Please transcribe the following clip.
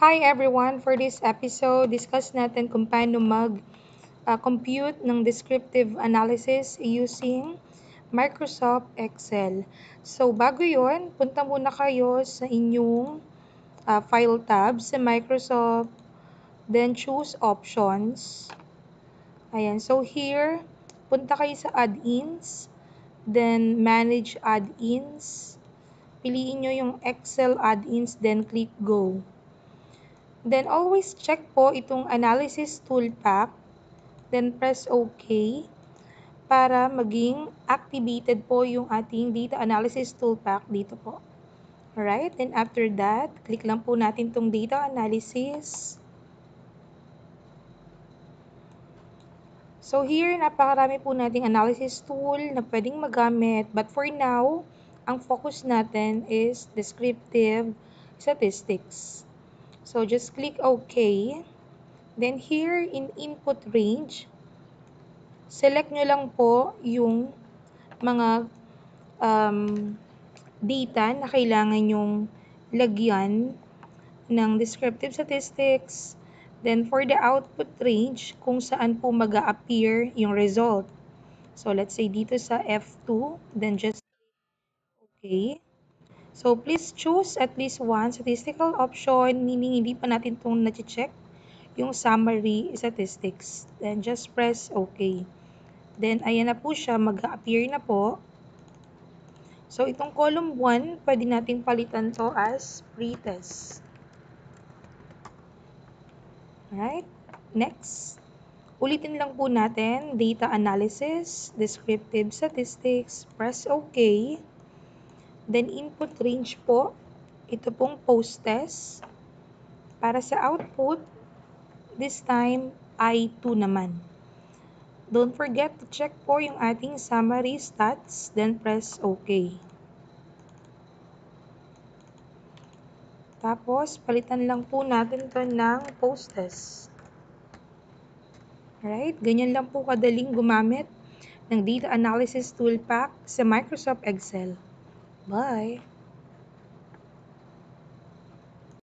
Hi everyone! For this episode, discuss natin kung paano mag-compute ng descriptive analysis using Microsoft Excel. So bago yon, punta muna kayo sa inyong File tab sa Microsoft, then choose Options. Ayan, so here, punta kayo sa Add-ins, then Manage Add-ins. Piliin nyo yung Excel Add-ins, then click Go. Then always check po itong analysis tool pack, then press OK para maging activated po yung ating data analysis tool pack dito po. Alright, and after that, click lang po natin itong data analysis. So here, napakarami po nating analysis tool na pwedeng magamit, but for now, ang focus natin is descriptive statistics. So just click OK. Then here in input range, select nyo lang po yung mga data na kailangan yung lagyan ng descriptive statistics. Then for the output range, kung saan po mag-a-appear yung result. So let's say dito sa F2, then just okay. So please choose at least one statistical option, meaning hindi pa natin itong na-check yung summary statistics. Then just press OK. Then ayan na po siya, mag-appear na po. So itong column 1, pwede nating palitan to as pretest. Alright, next. Ulitin lang po natin, data analysis, descriptive statistics, press OK. Then input range po, ito pong post-test. Para sa output, this time I2 naman. Don't forget to check po yung ating summary stats, then press OK. Tapos, palitan lang po natin to ng post-test. Alright, ganyan lang po kadaling gumamit ng Data Analysis Tool Pack sa Microsoft Excel. Bye!